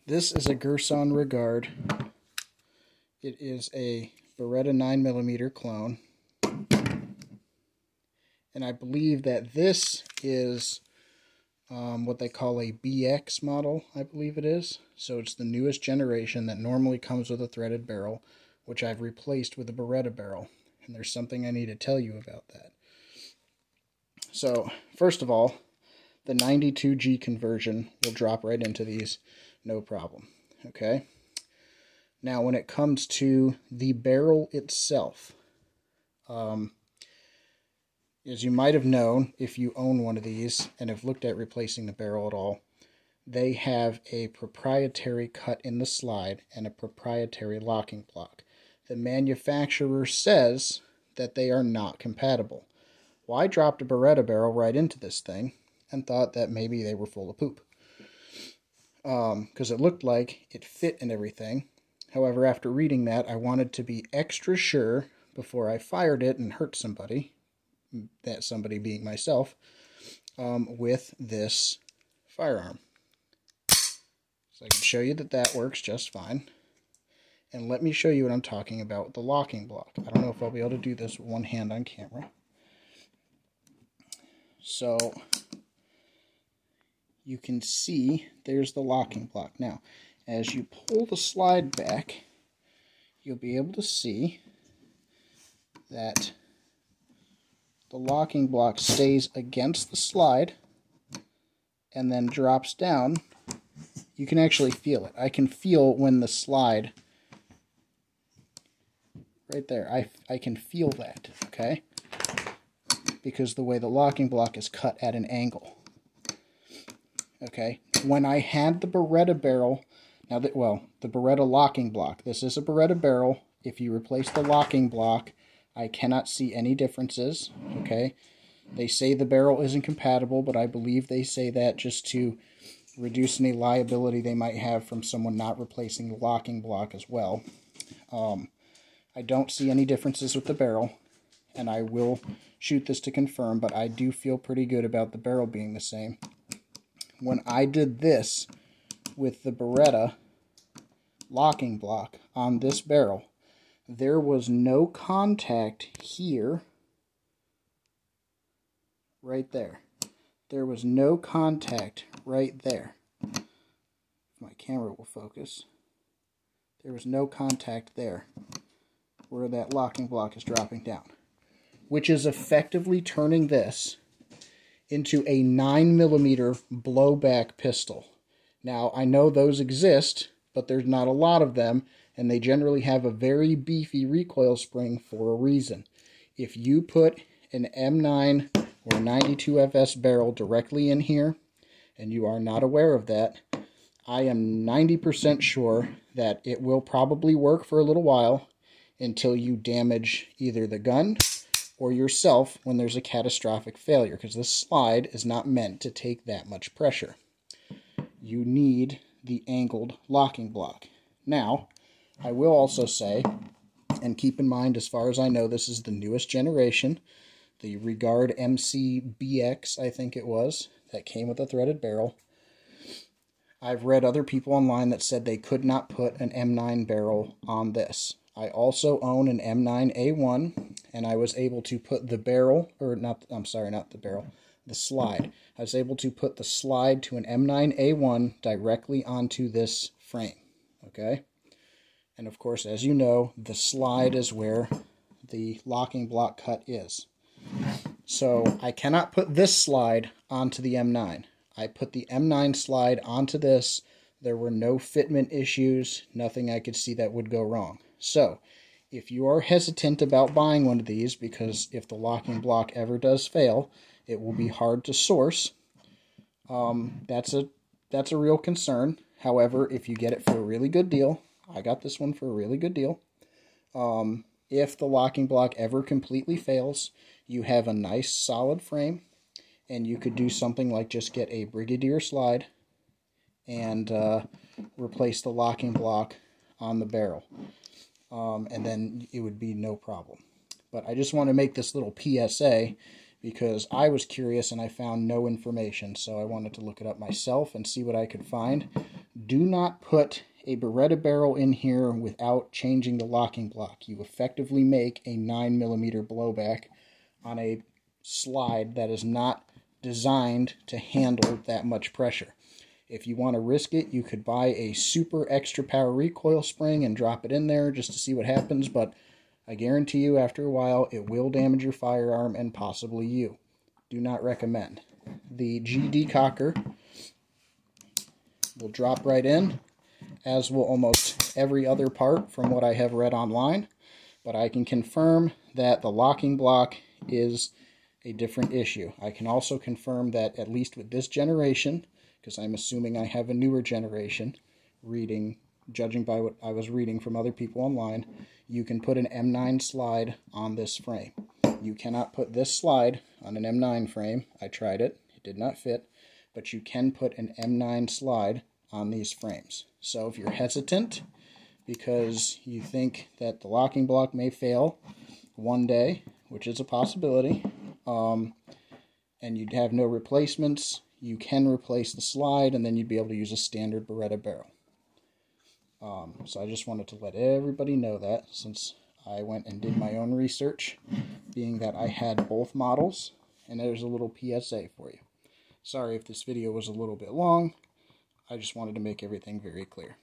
This is a Girsan Regard. It is a Beretta 9mm clone. And I believe that this is what they call a BX model, I believe it is. So it's the newest generation that normally comes with a threaded barrel, which I've replaced with a Beretta barrel. And there's something I need to tell you about that. So, first of all, the 92G conversion will drop right into these, no problem. Okay? Now, when it comes to the barrel itself, as you might have known, if you own one of these and have looked at replacing the barrel at all, they have a proprietary cut in the slide and a proprietary locking block. The manufacturer says that they are not compatible. Well, I dropped a Beretta barrel right into this thing and thought that maybe they were full of poop. Because it looked like it fit and everything. However, after reading that, I wanted to be extra sure before I fired it and hurt somebody, that somebody being myself, with this firearm. So I can show you that that works just fine. And let me show you what I'm talking about with the locking block. I don't know if I'll be able to do this with one hand on camera. So you can see there's the locking block. Now, as you pull the slide back, you'll be able to see that the locking block stays against the slide and then drops down. You can actually feel it. I can feel when the slide, right there, I can feel that, okay? Because the way the locking block is cut at an angle. Okay, when I had the Beretta barrel, now that, well, the Beretta locking block, this is a Beretta barrel. If you replace the locking block, I cannot see any differences, okay? They say the barrel isn't compatible, but I believe they say that just to reduce any liability they might have from someone not replacing the locking block as well. I don't see any differences with the barrel, and I will shoot this to confirm, but I do feel pretty good about the barrel being the same. When I did this with the Beretta locking block on this barrel, there was no contact here, right there. There was no contact right there. If my camera will focus. There was no contact there where that locking block is dropping down, which is effectively turning this into a 9mm blowback pistol. Now, I know those exist, but there's not a lot of them, and they generally have a very beefy recoil spring for a reason. If you put an M9 or 92FS barrel directly in here, and you are not aware of that, I am 90% sure that it will probably work for a little while until you damage either the gun or yourself when there's a catastrophic failure, because this slide is not meant to take that much pressure. You need the angled locking block. Now, I will also say, and keep in mind, as far as I know, this is the newest generation, the Regard MC BX, I think it was, that came with a threaded barrel. I've read other people online that said they could not put an M9 barrel on this. I also own an M9A1, and I was able to put the barrel, or not, I'm sorry, not the barrel, the slide. I was able to put the slide to an M9A1 directly onto this frame, okay? And of course, as you know, the slide is where the locking block cut is. So I cannot put this slide onto the M9. I put the M9 slide onto this. There were no fitment issues, nothing I could see that would go wrong. So, if you are hesitant about buying one of these, because if the locking block ever does fail, it will be hard to source, that's a real concern. However, if you get it for a really good deal, I got this one for a really good deal, if the locking block ever completely fails, you have a nice solid frame, and you could do something like just get a Brigadier slide and replace the locking block on the barrel. And then it would be no problem. But I just want to make this little PSA because I was curious and I found no information, so I wanted to look it up myself and see what I could find. Do not put a Beretta barrel in here without changing the locking block. You effectively make a 9mm blowback on a slide that is not designed to handle that much pressure. If you want to risk it, you could buy a super extra power recoil spring and drop it in there just to see what happens, but I guarantee you after a while it will damage your firearm and possibly you. Do not recommend. The G decocker will drop right in, as will almost every other part from what I have read online, but I can confirm that the locking block is a different issue. I can also confirm that at least with this generation, because I'm assuming I have a newer generation, judging by what I was reading from other people online, you can put an M9 slide on this frame. You cannot put this slide on an M9 frame. I tried it. It did not fit. But you can put an M9 slide on these frames. So if you're hesitant because you think that the locking block may fail one day, which is a possibility, and you'd have no replacements, you can replace the slide and then you'd be able to use a standard Beretta barrel. So I just wanted to let everybody know that, since I went and did my own research, being that I had both models, and there's a little PSA for you. Sorry if this video was a little bit long. I just wanted to make everything very clear.